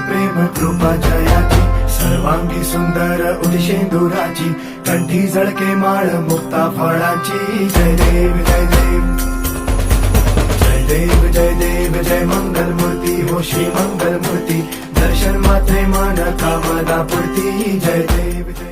प्रेम कृपा जयाची सर्वांगी सुंदर उदिशेंदुराची कंठी झळके माळ मुक्ता फळाची जय देव जय देव जय देव जय देव जय मंगल मूर्ती हो श्री मंगल मूर्ती दर्शन मात्रे मन कामना पूर्ती जय देव जय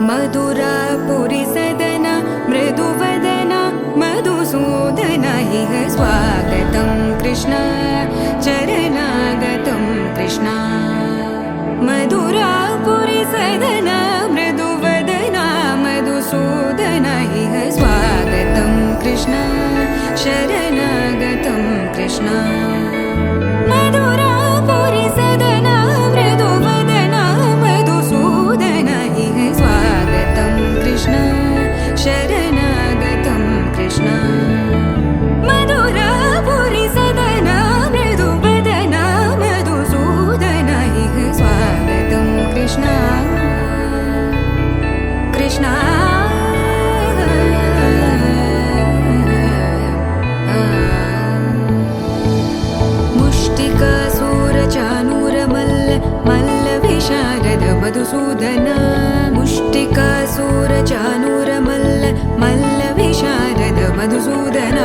मधुरापुरी सदना मृदुवदना मधुसूदना इह स्वागतं कृष्ण चरणागतं कृष्ण मधुरापुरी सदना मृदुवदना मधुसूदना इह स्वागतं कृष्ण शरणागतं कृष्ण मधुरापुरी सदना मृदुवदना मधुसूदना इह स्वागतं कृष्ण शरणागतं कृष्ण मधुरापुरी सदना मृदुवदना मधुसूदना इह स्वागतं कृष्ण कृष्ण मधुसूदन मुष्टिकासुरचाणूरमल्ल मल्लविशारद मधुसूदन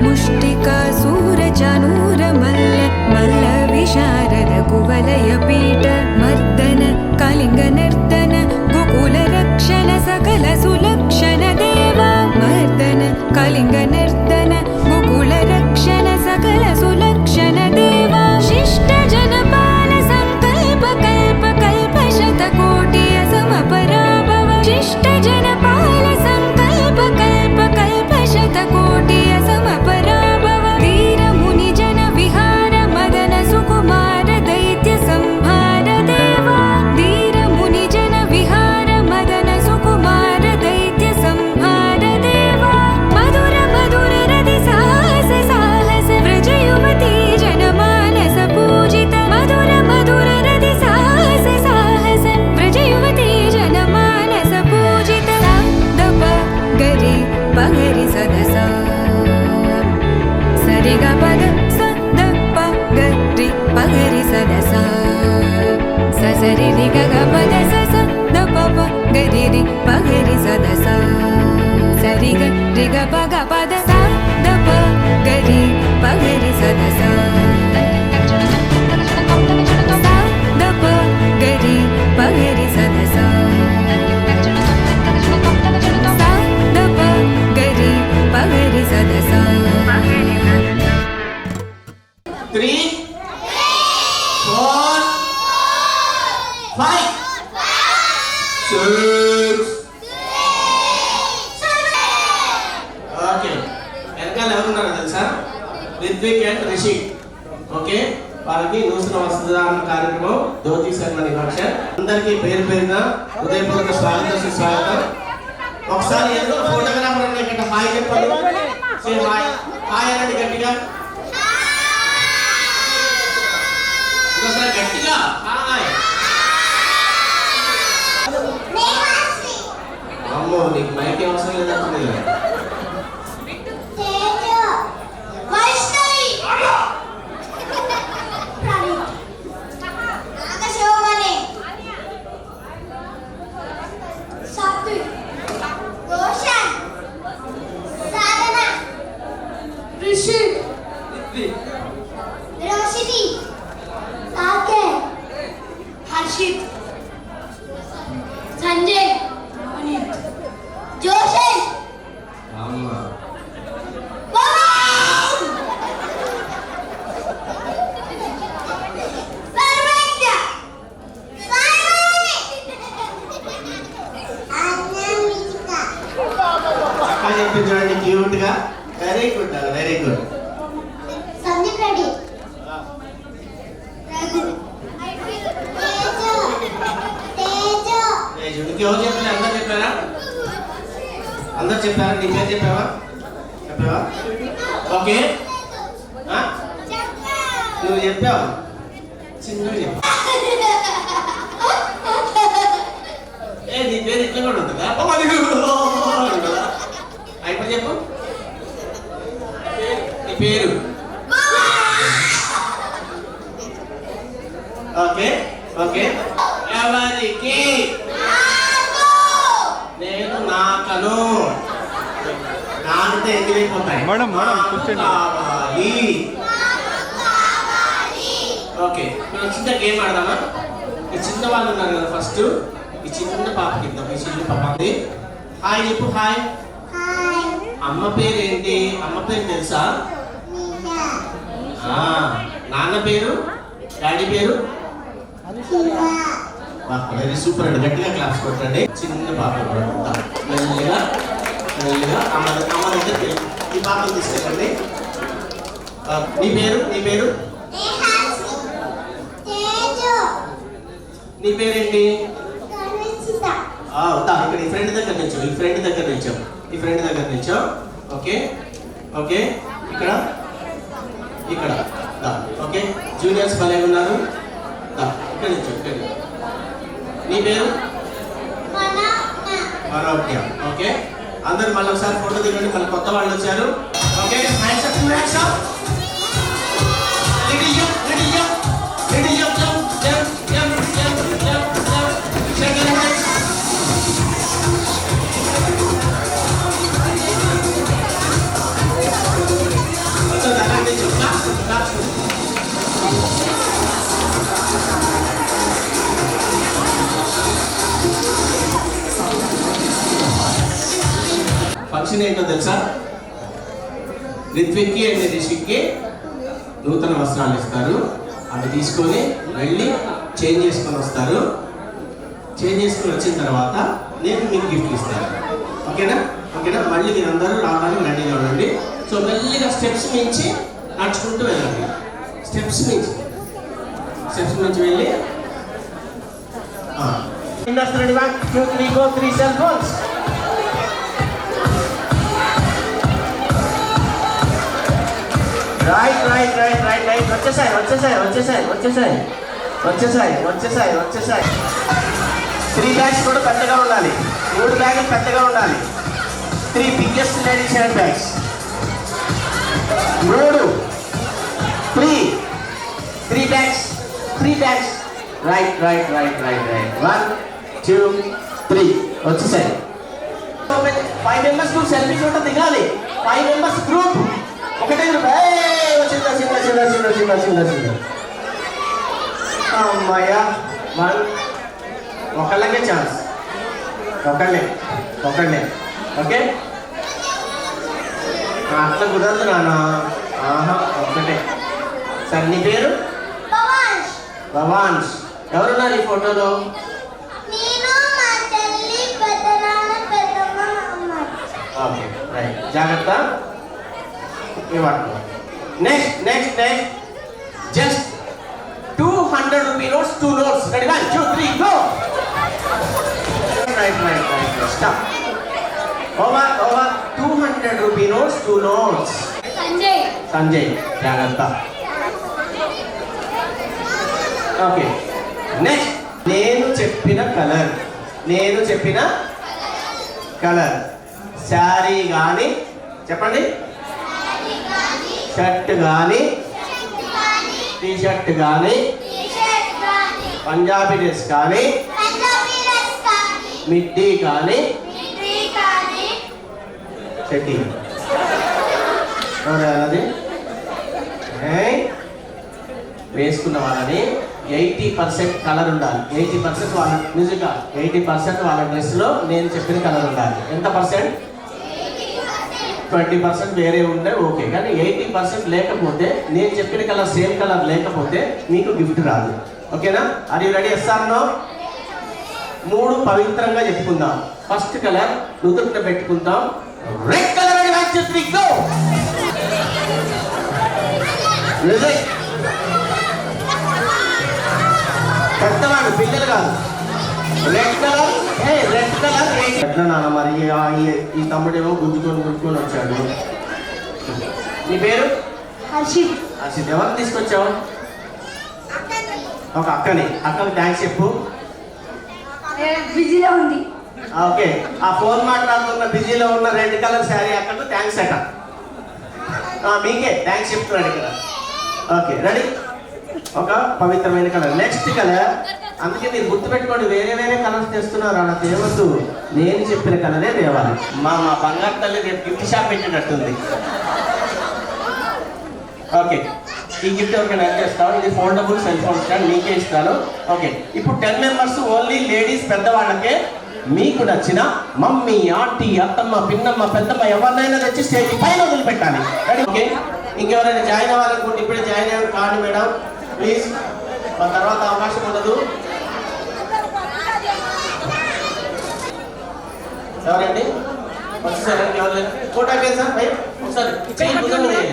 मुष्टिकासुरचाणूरमल्ल मल्लविशारद कुवलयपीठ मर्दन कलिङ्गनर्तन गोकुलरक्षण सकल सुलक्षण देवा मर्दन कलिङ्गनर्तन गोकुलरक्षण सकल सुलक्षण देवा शिष्ट जनपाल संकल्प कल्प कल्प शतकोटि असमपराभव शिष्ट जनपाल संकल्प कल्प कल्प शतकोटि असमपराभव वीर मुनि जन विहार मदन सुकुमार दैत्य संहार देवा वीर मुनि जन विहार मदन सुकुमार दैत्य संहार देवा मधुर मधुर रति साहस साहस व्रज युवती जनमानस पूजित मधुर मधुर रति साहस साहस व्रज युवती जनमानस पूजित दप गरि पगरि सदसा सरि ग पद स द प गरि पगरि सदसा स सरि रि ग ग पद स स द प प गरि रि पगरि सदसा सरि ग रि ग प ग पद स द प गरि पगरि सदसा स द प गरि पगरि सदसा स द प गरि पगरि सदसा 3, 4, 5, 6. ఓకే వెనకాల ఎవరున్నారో తెలుసా? రిత్విక్ అండ్ రిషి. ఓకే వాళ్ళకి నూతన వస్త్రదాన కార్యక్రమం ధోతి సన్మాన్ ఫంక్షన్. అందరికీ పేరు పేరున హృదయపూర్వక స్వాగతం సుస్వాగతం. ఒకసారి ఏదో ఫోటోగ్రాఫర్ అన్న ఇక్కడ హాయ్ చెప్పండి. సే హాయ్ హాయ్ అనండి గట్టిగా. హాయ్. అమ్మో నీకు మైక్ అవసరం లేదంటుంది కదా. हर्षित संजय जोशन అమ్మ सर्वज्ञ అక్క చెప్పించండి క్యూట్ గా. Very good very good. Sandeep Reddy ఎవరు చెప్పలే? అందరు చెప్పారా? అందరు చెప్పారా? నీ పేరు చెప్పావా? చెప్పావా? ఓకే నువ్వు చెప్పావు చిన్నగా చెప్పు. నీ పేరు ఇట్లా కూడా ఉంటుందా? అయిపోయి చెప్పు నీ పేరు. Okay okay. ఎవరికి? నేను నాకను. నాకితే ఎగిరిపోతాయి. మేడం కూర్చోండి. కావాలి. ఓకే మనం చిన్న గేమ్ ఆడదామా? ఈ చిన్న వాళ్ళు ఉన్నారు కదా. ఫస్ట్ ఈ చిన్న పాపకి ఇద్దాం. ఈ చిన్న పాప ఉంది. హాయ్ చెప్పు. హాయ్. అమ్మ పేరు ఏంటి? అమ్మ పేరు తెలుసా? నాన్న పేరు? డాడీ పేరు? వెరీ సూపర్ అండి. గట్టిగా క్లాప్స్ కొట్టండి. చిన్న పాప మెల్లిగా మెల్లిగా అమ్మ దగ్గరికి ఈ పాపను తీసుకెళ్ళండి. నీ పేరు? నీ పేరు? నీ పేరేంటి? ఇక్కడ ఈ ఫ్రెండ్ దగ్గర నుంచో. ఈ ఫ్రెండ్ దగ్గర నుంచో. ఈ ఫ్రెండ్ దగ్గర నుంచో. Okay okay. ఇక్కడ ఇక్కడ ఓకే. జూనియర్స్ భలే ఉన్నారు. ఇక్కడ నుంచో. ఇక్కడ నీ పేరు? మనోజ్ఞ. ఓకే అందరు మళ్ళీ ఒకసారి ఫోటో దిగండి. మళ్ళీ కొత్త వాళ్ళు వచ్చారు. Okay hands up. Hands up. Ready up. Ready up. Ready up. Jump jump jump jump jump. Second hands. Function ఏంటో తెలుసా? రిత్విక్కి అండ్ రిషిక్కి నూతన వస్త్రాలు ఇస్తారు. అవి తీసుకొని వెళ్ళి చేంజ్ చేసుకొని వస్తారు. చేంజ్ చేసుకొని వచ్చిన తర్వాత నేను మీకు గిఫ్ట్ ఇస్తాను. ఓకేనా? ఓకేనా? మళ్ళీ మీరు అందరూ రావడానికి రెడీగా ఉండండి. సో మెల్లిగా స్టెప్స్ నుంచి నడుచుకుంటూ వెళ్ళండి. స్టెప్స్ నుంచి వెళ్ళి industry 1 2 3 go 3 cell phones. Right వచ్చేసాయి. 3 బ్యాగ్స్ కూడా పెద్దగా ఉండాలి. 3 బ్యాగులు పెద్దగా ఉండాలి. 3 biggest ladies hand bags. 3 bags. Right 1 2 3 వచ్చేసాయి. 5 మెంబర్స్ గ్రూప్ సెల్ఫీ ఫోటో దిగాలి. 5 మెంబర్స్ గ్రూప్ ఒకటే గ్రూప్. చిన్న అమ్మాయ్యా. ఒకళ్ళకే ఛాన్స్. ఒకళ్ళే. ఓకే అట్లా కుదరదు నాన్న. ఒకటే. సరే నీ పేరు? భవాన్స్. ఎవరున్నారు ఈ ఫోటోలో? Okay right. జాగ్రత్త. Next just 200 rupee notes, 2 notes. Ready? 1 2 3 go. Right. Stop. Over 200 rupee notes, 2 notes. Sanjay. Jagrata. Okay, next నేను చెప్పిన కలర్. నేను చెప్పిన కలర్ శారీ కానీ చెప్పండి, షర్ట్ కానీ, టీ షర్ట్ కానీ, పంజాబీ డ్రెస్ కానీ, మిడ్డీ కానీ, చెడ్డీ అది వేసుకున్న వాళ్ళని 80% కలర్ ఉండాలి. 80% వాళ్ళ మ్యూజిక్, 80% వాళ్ళ డ్రెస్లో నేను చెప్పిన కలర్ ఉండాలి. ఎంత పర్సెంట్? 20% వేరే ఉంటే ఓకే, కానీ 80% లేకపోతే, నేను చెప్పిన కలర్ సేమ్ కలర్ లేకపోతే మీకు గిఫ్ట్ రాదు. ఓకేనా? Are you ready? Yes or no? 3 పవిత్రంగా చెప్పుకుందాం. ఫస్ట్ కలర్ నుదుట పెట్టుకుందాం. రెడ్ కలర్ అని మ్యాచ్ చేసి గో. పెద్దవాడు, పిల్లలు కాదు. రెడ్ కలర్, రెడ్ కలర్ ఎట్లా నాన్న మరి? ఈ తమ్ముడేమో గుద్దుకొని వచ్చాడు. నీ పేరు? హర్షిత్. హర్షిత్, ఎవరిని తీసుకొచ్చావు? ఒక అక్కని థ్యాంక్స్ చెప్పు. బిజీలో ఉంది. ఓకే, ఆ ఫోన్ మాట్లాడుతున్న బిజీలో ఉన్న రెడ్ కలర్ శారీ అక్కడ థ్యాంక్స్ అట. మీకే థ్యాంక్స్ చెప్తున్నాడు ఇక్కడ. Okay, ready? ఒక పవిత్రమైన కలర్. నెక్స్ట్ కలర్, అందుకే మీరు గుర్తుపెట్టుకోండి, వేరే వేరే కలర్స్ తెస్తున్నారు అలా తేవద్దు. నేను చెప్పిన కలరే తేవాలి. మా బంగారు తల్లి రేపు గిఫ్ట్ షాప్ పెట్టినట్టుంది. ఓకే, ఈ గిఫ్ట్ ఎవరికైనా చేస్తాను. ఇది ఫోల్డబుల్ సెల్ ఫోన్ స్టాండ్, మీకే ఇస్తాను. ఓకే, ఇప్పుడు 10 మెంబర్స్ ఓన్లీ లేడీస్, పెద్దవాళ్ళకే. మీకు నచ్చిన మమ్మీ, ఆంటీ, అత్తమ్మ, పిన్నమ్మ, పెద్దమ్మ ఎవరినైనా తెచ్చి స్టేజ్ పైన వదిలిపెట్టాలి. ఓకే, ఇంకెవరైనా జాయిన్ అవ్వాలనుకుంటే ఇప్పుడే జాయిన్ అవ్వాలి కాదు మేడం, ప్లీజ్. ఆ తర్వాత అవకాశం ఉండదు. ఎవరండి వచ్చేసారండి? ఎవరు లేదు? ఫోటో సార్ భయ ఒకసారి చెయ్యి భుజం మీద.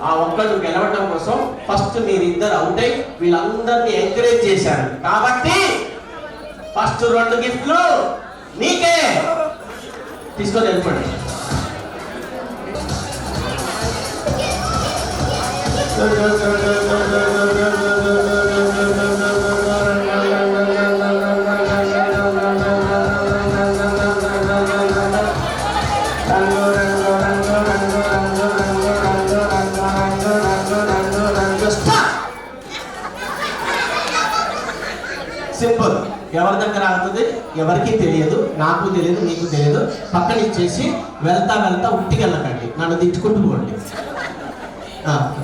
ఆ ఒక్కడు గెలవడం కోసం ఫస్ట్ మీరిద్దరు అవుట్ అయి వీళ్ళందరినీ ఎంకరేజ్ చేశారు కాబట్టి ఫస్ట్ 2 గిఫ్ట్లు నీకే. తీసుకొని వెళ్ళిపోండి. సింపుల్. ఎవరి దగ్గర అవుతుంది ఎవరికి తెలియదు, నాకు తెలియదు, మీకు తెలియదు. పక్కన ఇచ్చేసి వెళ్తా వెళ్తా ఉట్టికెళ్ళకండి, నన్ను తిట్టుకుంటూ పోండి.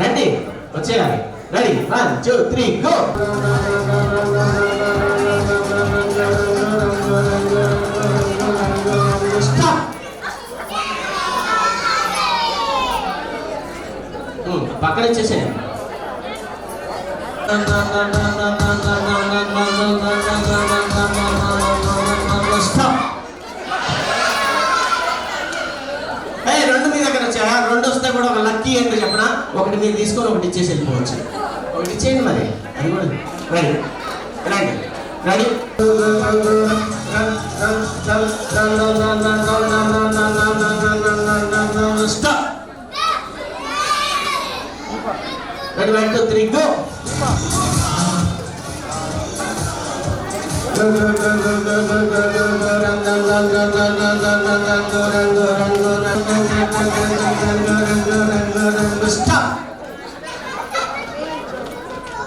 రండి, వచ్చేయాలి. రెడీ? 1 2 3 గో. పక్కన ఇచ్చేసేయండి. రెండు మీ దగ్గర వచ్చా? 2 వస్తే కూడా ఒక లక్కీ ఏంటో చెప్పనా? ఒకటి మీరు తీసుకొని ఒకటి ఇచ్చేసి వెళ్ళిపోవచ్చు. ఒకటి ఇచ్చేయండి మరి, అది కూడా. రెడీ? రండి. రెడీ? స్టాప్. రెడీ? 1 2 3 గో.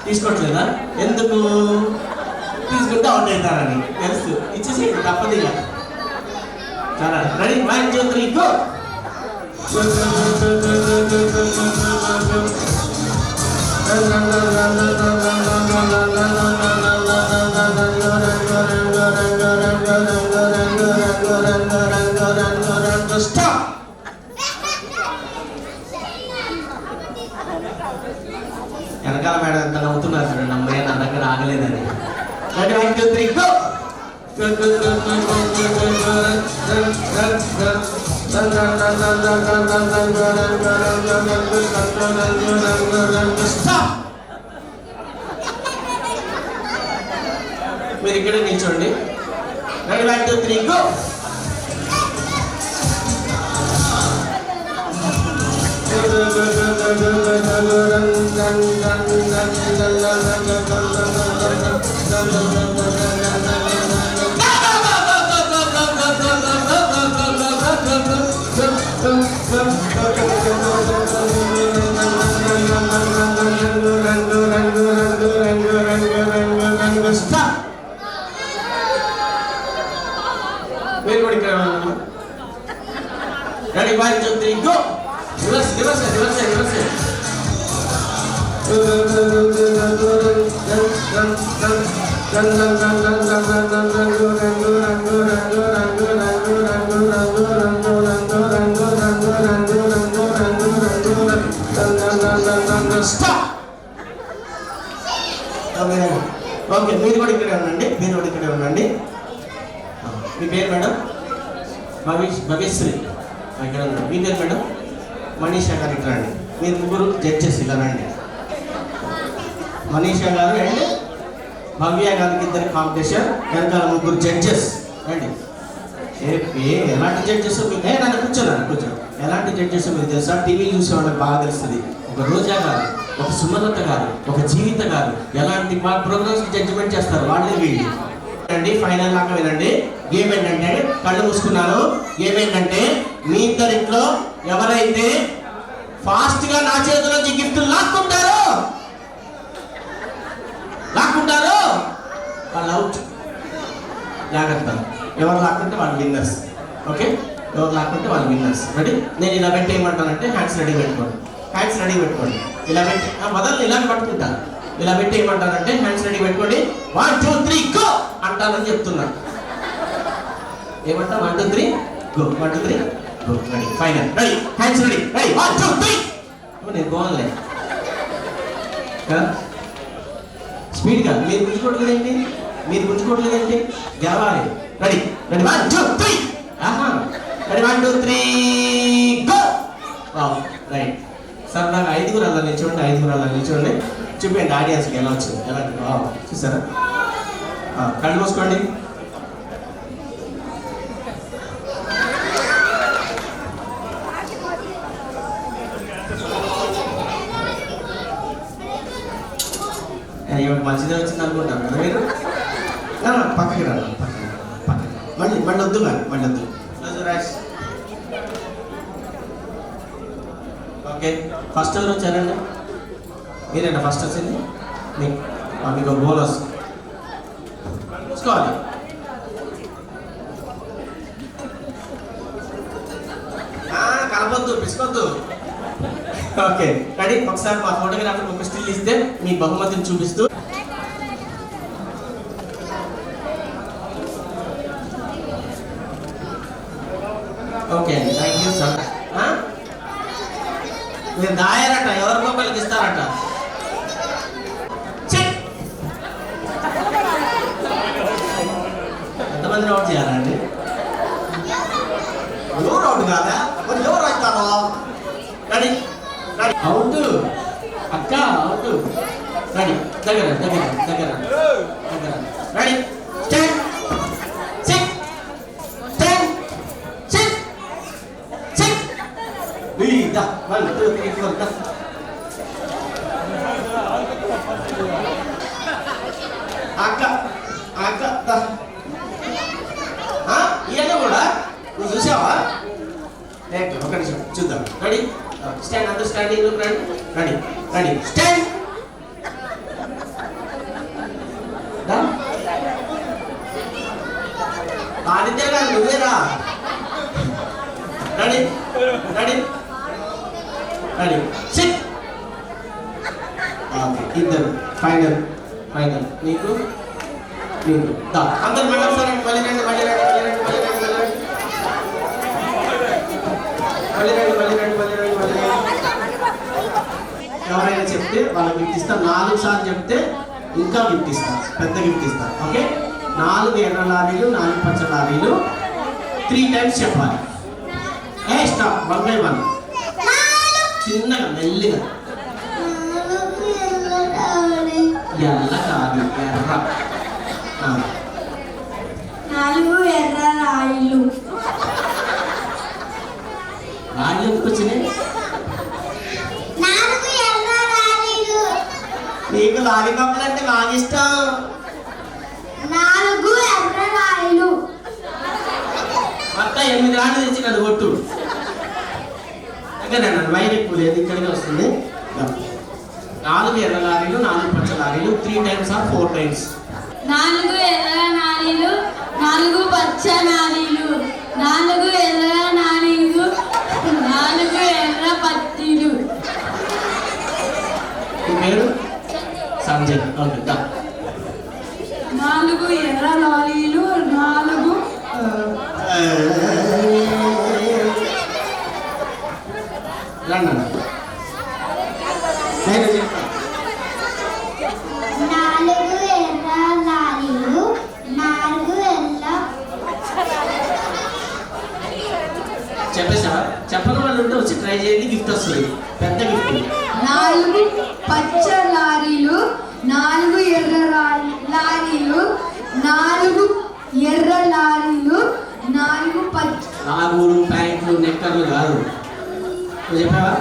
తీసుకోవట్లేదా? ఎందుకు? తీసుకుంటే అవుట్ అవుతారని తెలుసు. ఇచ్చేసి తప్పదు ఇక. చాలా. రెడీ? 1 2 3 గో. Stop. వెనకాల మేడం ఎంత నవ్వుతున్నారు చూడండి, అమ్మాయి నా దగ్గర ఆగలేదని. Ready 1 2 3 go. మీరు ఇక్కడ నిల్చోండి. Ready 1 2 3 go. మీరు కూడా ఇక్కడ ready 1 2 3 go. Reverse reverse reverse reverse. Okay, మీరు కూడా ఇక్కడే ఉండండి, మీరు కూడా ఇక్కడే ఉండండి. మీ పేరు మేడం? భవ్యశ్రీ. ఇక్కడ ఉండండి. మీ పేరు మేడం? మనీషా గారు. ఇక్కడ రండి. మీరు ముగ్గురు జడ్జెస్ ఇలా రండి. మనీషా గారు అండ్ భవ్య గారికి ఇద్దరు కాంపిటీషన్, వెనకాల ముగ్గురు జడ్జెస్ రండి. ఎలాంటి జడ్జెస్ మీకు నన్ను కూర్చో. ఎలాంటి జడ్జెస్ మీకు తెలుసా? టీవీ చూసే వాళ్ళకి బాగా తెలుస్తుంది. ఒక రోజా గారు, ఒక సుమలత గారు, ఒక జీవిత గారు ఎలాంటి ప్రోగ్రామ్స్ జడ్జిమెంట్ చేస్తారు, వాళ్ళే వీళ్ళు అండి. ఫైనల్ దాకా వినండి. గేమ్ ఏంటంటే, కళ్ళు మూసుకున్నాను. గేమ్ ఏంటంటే, మీ ఇద్దరిట్లో ఎవరైతే ఫాస్ట్ గా నా చేతిలో నుంచి గిఫ్ట్ లాక్కుంటారో వాళ్ళు అవుట్. జాగ్రత్త. ఎవరు లాక్కుంటే వాళ్ళు విన్నర్స్. ఓకే, ఎవరు లాక్కుంటే వాళ్ళు విన్నర్స్. రెడీ? నేను ఇలా పెట్టి ఏమంటానంటే హ్యాండ్స్ రెడీ పెట్టుకోండి. హ్యాండ్స్ రెడీ పెట్టుకోండి. ఇలా పెట్టి మొదలు ఇలా పట్టుకుంటాను. ఇలా పెట్టి ఏమంటానంటే హ్యాండ్స్ రెడీ పెట్టుకోండి. 1 2 3 గో అంటానని చెప్తున్నాను. ఏమంటా? 1 2 3 go. 1 2 3 go. Ready? Final. Ready? Hands ready. Ready? 1 2 3. నేను గోవాలే స్పీడ్గా. మీరు గుంజుకోవట్లేదేంటి? గెలవాలి. Ready? Ready 1 2 3. Ready 1 2 3 go. Right. సరదాగా 5గురు అలా నిల్చోండి. చూపించండి ఆడియన్స్కి ఎలా వచ్చింది. ఎలాంటి చూసారా? కళ్ళు మూసుకోండి. మంచిదే వచ్చింది అనుకుంటారు కదా మీరు. పక్కకి రా. మళ్ళీ వద్దు. ఓకే, ఫస్ట్ ఎవరు వచ్చారండి? మీరేనా ఫస్ట్ వచ్చింది? మీకు బోనస్ చూసుకోవాలి. కలపొద్దు, పిసుకోవద్దు. Okay, ready? ఒకసారి మా ఫోటోగ్రాఫర్ ఒక స్టిల్ ఇస్తే మీ బహుమతిని చూపిస్తూ. Okay, thank you sir. మీరు దాయారట, ఎవరికో ఒకరికి ఇస్తారట. ఎంతమంది అవుట్ చేయాలండి? ఎవరు అవుట్ కాదా? ఎవరు అవుతారో? రెడీ? అవుట్ అక్క, అవుట్. రెడీ? దగ్గర. రెడీ? స్టాండ్. దా 1 2 3 4 దా. అక్క దా. ఇవన్నీ కూడా నువ్వు చూసావా? ఒక నిమిషం చూద్దాం. రెడీ? స్టాండ్. అందరూ స్టాండింగ్ రండి. రెడీ? స్టాండ్. ఆదిత్య గారు నువ్వేరా? రెడీ? సిట్. ఇద్దరు ఫైనల్. నీకు అందరు మేడం సార్ మళ్ళీ రండి. ఎవరైనా చెప్తే వాళ్ళకి గిఫ్ట్ ఇస్తారు. 4 సార్లు చెప్తే ఇంకా గిఫ్ట్ ఇస్తారు, పెద్ద గిఫ్ట్ ఇస్తారు. ఓకే, 4 ఎర్ర లారీలు, 4 పచ్చ లారీలు 3 టైమ్స్ చెప్పాలి. Stop, 1 by 1. చిన్నగా మెల్లిగా. ఎల్ల కాదు, ఎర్ర. 4 ఎర్ర రాయిలు. రాళ్ళు ఎందుకు వచ్చినాయి? 4 ఎర్ర రాయిలు. నీకు లారీపాపలు అంటే బాగా ఇష్టం. 4 ఎర్ర రాయిలు. మొత్తం 8 రాళ్ళు తెచ్చి నన్ను కొట్టు. దగ్గర వైర్ ఎక్కువ లేదు, ఇక్కడికి వస్తుంది. 4 ఎర్ర లారీలు, 4 పచ్చ లారీలు 3 టైమ్స్ ఆర్ 4 టైమ్స్. 4 ఎర్ర నాణీలు, 4 పచ్చ నాణీలు, 4 ఎర్ర నాణీలు, 4 ఎర్ర పట్టీలు. మీ పేరు? సంజయ్. ఓకే, 4 ఎర్ర లారీలు, 4 రండి. నేను చెప్తాను. 4 ఎర్ర లారీలు, 4 ఎర్ర. చెప్పేసావా? చెప్పని వాళ్ళు ఉంటే వచ్చి ట్రై చేయండి, గిఫ్ట్ వస్తుంది, పెద్ద గిఫ్ట్. 4 పచ్చ లారీలు, 4 ఎర్ర లారీలు, 4 ఎర్ర లారీలు, 4 పచ్చ. నాగులు, ప్యాంట్లు, నెక్కర్లు కాదు. నువ్వు చెప్పావా?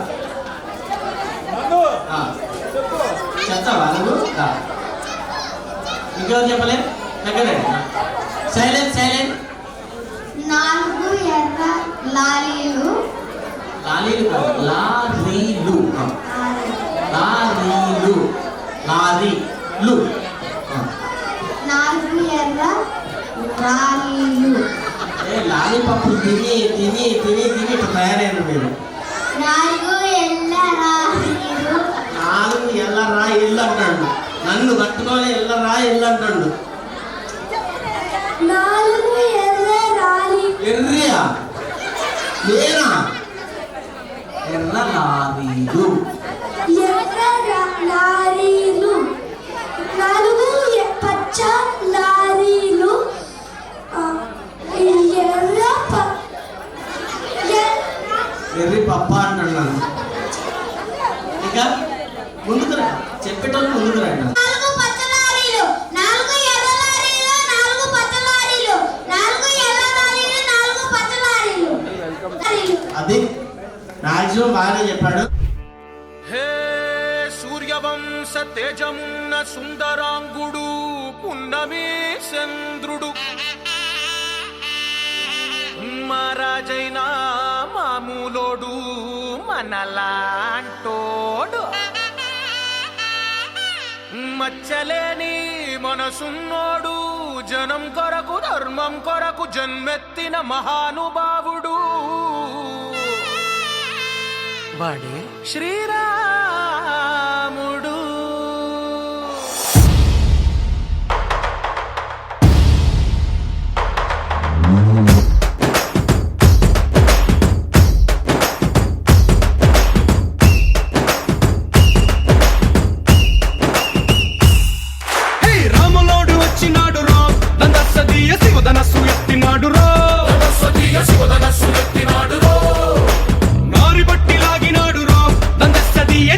చెప్తావా నువ్వు? ఇంకెవరు చెప్పలే? దగ్గరే. Silent, silent. 4 ఎర్ర లారీలు, లారీలు కాదు, లారీలు. లారీలు, లారీలు. 4 ఎర్ర లారీలు. లారీపప్పులు తిని తిని తిని తిని ఇట్లా తయారైన మీరు. 4 ఎర్ర లారీలు. 4 ఎల్లరా ఇల్లు అంటాడు. నన్ను కట్టుకొని ఎల్లరా ఇల్లు అంటాడు. 4 ఎర్ర లారీలు. ఎర్రియా లేనా? ఎర్ర లారీలు. ఎర్ర లారీలు, 4 పచ్చ లారీలు, ఎర్ర ఎర్రి పప్ప అంటాడు నన్ను. ఇంకా ముందుకు రా, చెప్పేటప్పుడు ముందుకు రండి. 4 పచ్చ లారీలు, 4 ఎర్ర లారీలు, 4 పచ్చ లారీలు, 4 ఎర్ర లారీలు, 4 పచ్చ లారీలు. అది మాక్సిమం బాగానే చెప్పాడు. హే సూర్యవంశ తేజమున్న సుందరాంగుడు పున్నమి చంద్రుడు మహారాజైనా మామూలోడు మనలాంటోడు మచ్చలేని మనసున్నోడు జనం కొరకు ధర్మం కొరకు జన్మెత్తిన మహానుభావుడు వాడే శ్రీరాముడు. రాములోడు వచ్చినాడు రా, దందస్సదీయ శివధనస్సు ఎత్తినాడు రా, నారి బట్టి లాగినాడు రా, దందస్సదీయ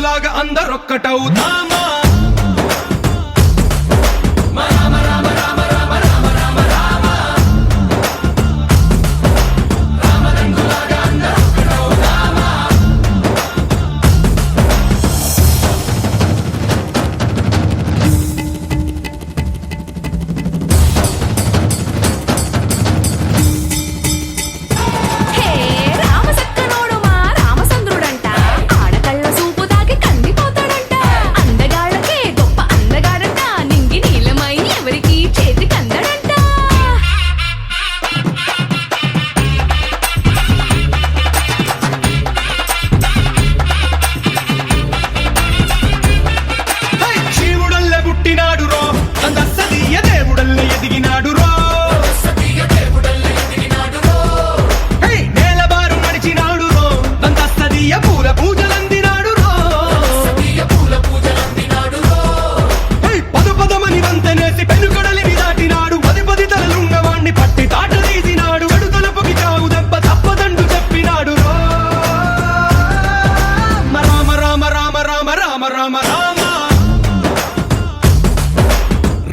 రామదండులాగా అందరొక్కటవుదామా హే రామసక్కనోడు మా రామచంద్రుడంట ఆడకళ్ళ సూపు తాకి కందిపోతాడంట అందగాళ్ళకే గొప్ప అందగాడంట నింగి నీలమై ఎవరికి చేతి కందడంట శివుడల్లే పుట్టినాడు రో నందసదీయ దేవుడల్లే ఎదిగినాడు రో నేలబారు నడిచినాడు రో నందసదీయ పూల పూజలందినాడు రో పదు పదమని వంతనేసి పెనుకడలిని దాటినాడు పది తలలున్నవాణ్ణి పట్టి తాట తీసినాడు చెడు తలపుకి చావు దెబ్బ తప్పదండు చెప్పినాడు రో రామ రామ రామ రామ రామ రామ రామ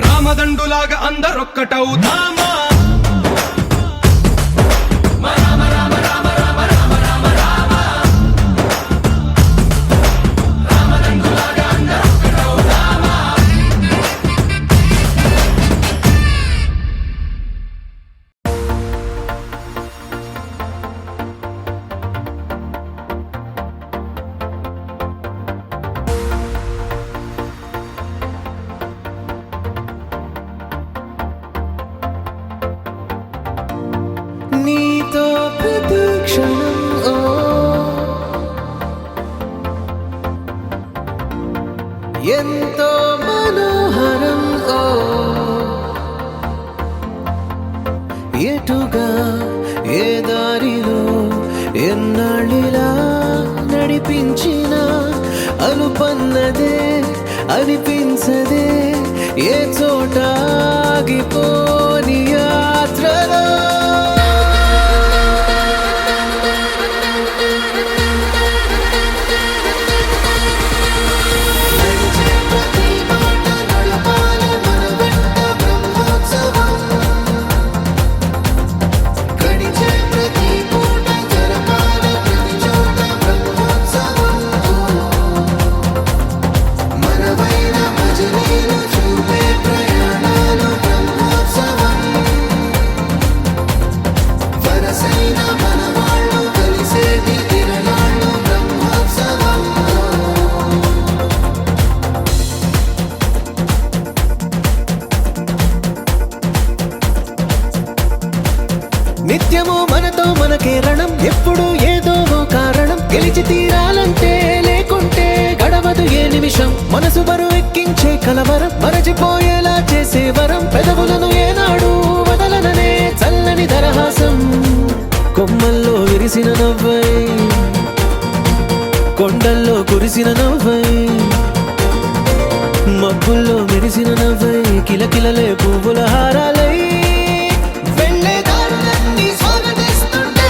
రామదండులాగా అందరొక్కటవుదామా నీతో ప్రతిక్షణం ఎంతో మనోహరం ఎటుగా ఏ దారిలో ఎన్నాళ్ళిలా నడిపించిన అలుపన్నదే అనిపించదే ఏ చోట ఆగిపోని యాత్రలో నిత్యము మనతో మనకే రణం ఎప్పుడు ఏదో ఓ కారణం గెలిచి తీరాలంటే లేకుంటే గడవదు ఏ నిమిషం మనసు బరువు ఎక్కించే కలవరం మరచిపోయేలా చేసే వరం పెదవులను ఏనాడు వదలననే చల్లని దరహాసం కొమ్మల్లో విరిసిన నవ్వై కొండల్లో కురిసిన నవ్వై మబ్బుల్లో మెరిసిన నవ్వై కిలకిలలే పువ్వుల హారాలై వెళ్ళే దారులన్నీ స్వాగతిస్తుంటే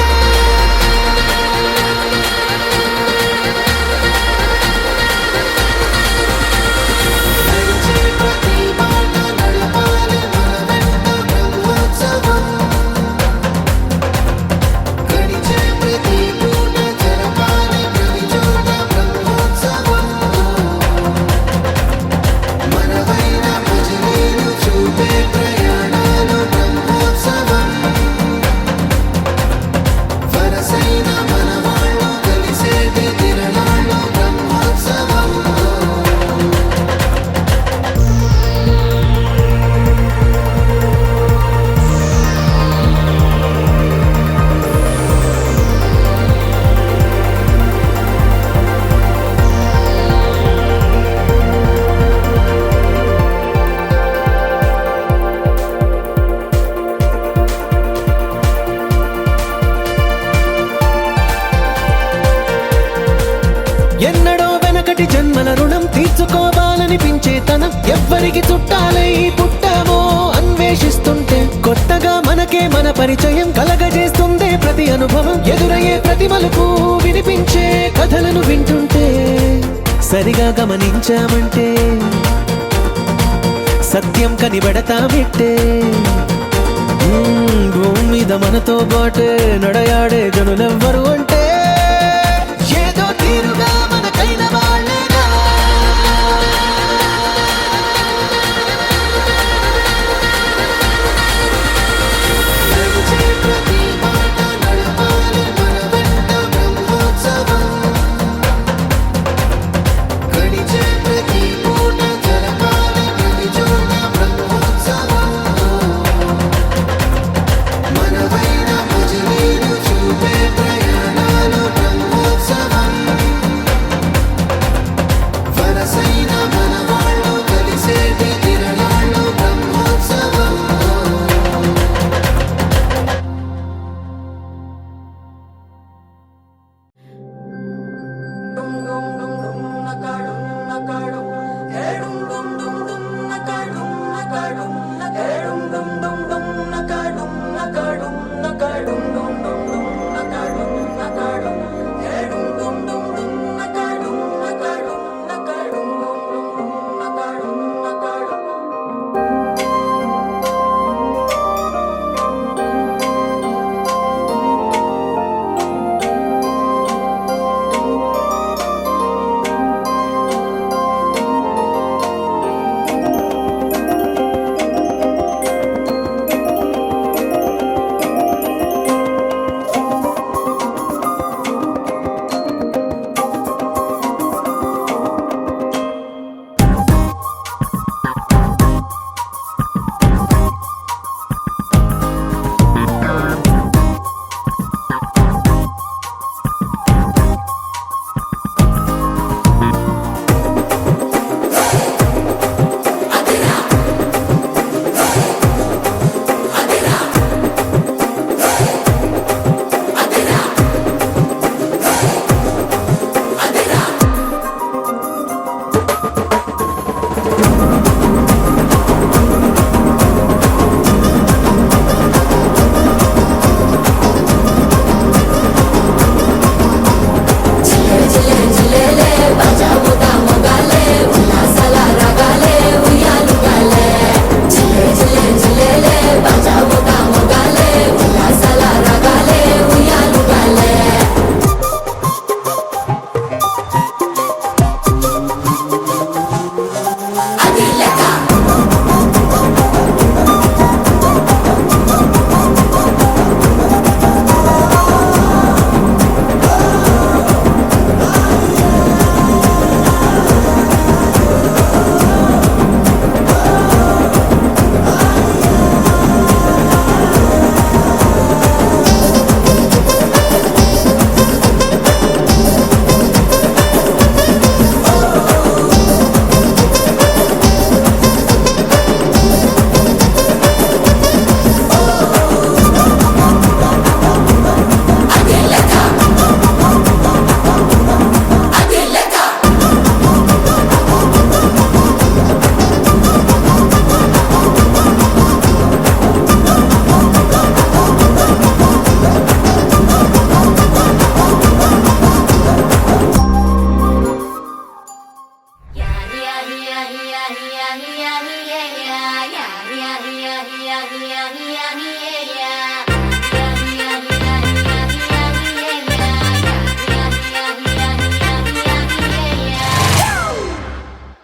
తీర్చుకోవాలనిపించేతనం ఎవ్వరికి చుట్టాలై పుట్టామో అన్వేషిస్తుంటే కొత్తగా మనకే మన పరిచయం కలగజేస్తుందే ప్రతి అనుభవం ఎదురయ్యే ప్రతి మలుపు వినిపించే కథలను వింటుంటే సరిగా గమనించామంటే సత్యం కనిపెడతామిట్టే భూమి మీద మనతో పాటే నడయాడే జనులెవ్వరు అంటే ఏదో తీరుగా మనకైన వాళ్ళేగా ప్రతి మాట నడవాలి మన వెంట బ్రహ్మోత్సవం గడిచే ప్రతి పూట జరగాలి ప్రతి చోట బ్రహ్మోత్సవం మనవైన భుజనీలు చూపే ప్రయాణాలు బ్రహ్మోత్సవం వరసైన మన వాళ్ళు కలిసేటి తిరణాలు Brahmotsavam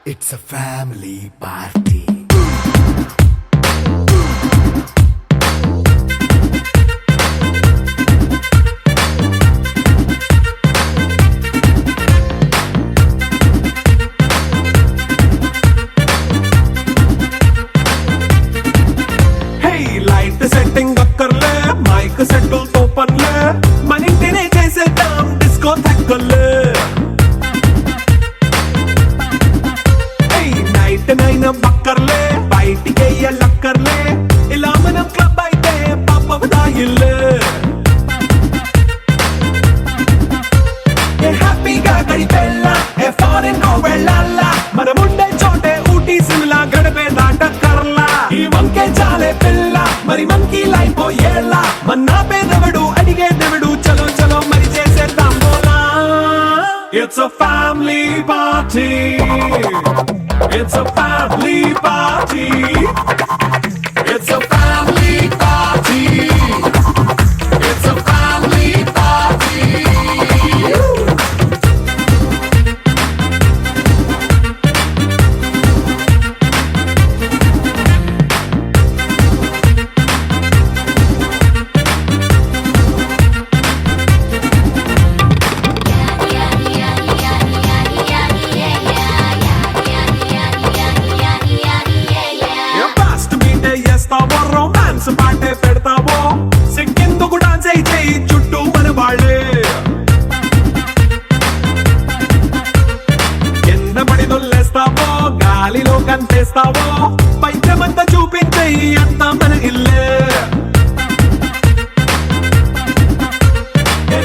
It's a family party. Setting అక్కర్లే మైక్ సెట్టుల్ తో పర్లే మన ఇంటినే చేసేద్దాం డిస్కో థక్కర్లే నైట్ నైన్ బక్కర్లే బయటికి లక్కర్లే ఇలా మనం క్లబ్ అయితే పాపదాయిల్లే హ్యాపీగా గడిపెళ్ళ ఏ ఫారెన్ కో వెళ్ళాల మనముండే చోటే ఊటీ సిమ్లా గడిపే దాటక్కర్లా ఈ వంకే చాలే పిల్ల మరి మంకీ లైఫ్ ఏళ్ళ మన్నా పేదవడు అడిగే దేవుడు చలో చలో మరి చేసేద్దాం బోలా It's a family party. It's a family party. It's a family party. It's a family party. Fast మీటే చేస్తావో రొమాన్స్ పాటే పెడతావో సిగ్గెందుకు డాన్స్ అయి చేయి చుట్టూ మన వాళ్ళే కింద పడి దొల్లేస్తావో గాలిలో కంతేస్తావో పైద్యమంతా చూపించేయి అంతా మన ఇల్లే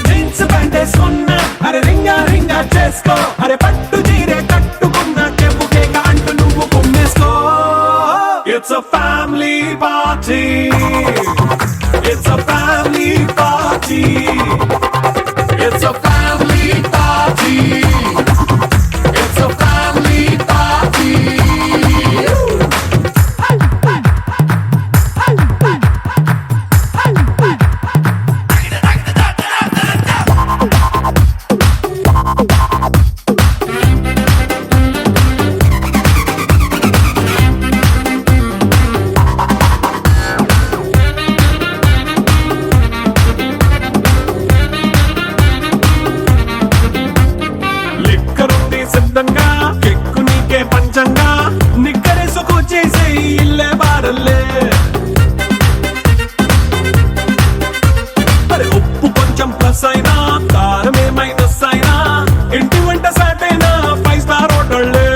జీన్స్ ప్యాంటేసుకున్నా అరే రింగా రింగా చేసుకో అరే పట్టు చీరే కట్టుకున్న చెవు కేక అంటూ నువ్వు కుమ్మేసుకో It's a family party. It's a family party. It's a family party. It's a family party. లిక్కరుంది సిద్ధంగా కెక్కు నీకే పంచంగా నిక్కరేసుకు చేసే ఇల్లే బారల్లే అరే ఉప్పు కొంచెం ప్లస్ అయినా కారమే మైనస్ అయినా ఇంటి వంట సాటైనా 5 స్టార్ హోటళ్ళే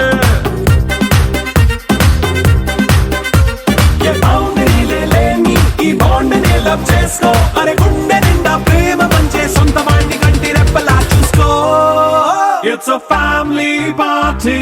ఏ బౌండరీలే లేని ఈ బాండ్ని లవ్ చేసుకో అరే గుండె నిండా ప్రేమ పంచే సొంత వాణ్ణి కంటి రెప్పలా చూసుకో It's a family party.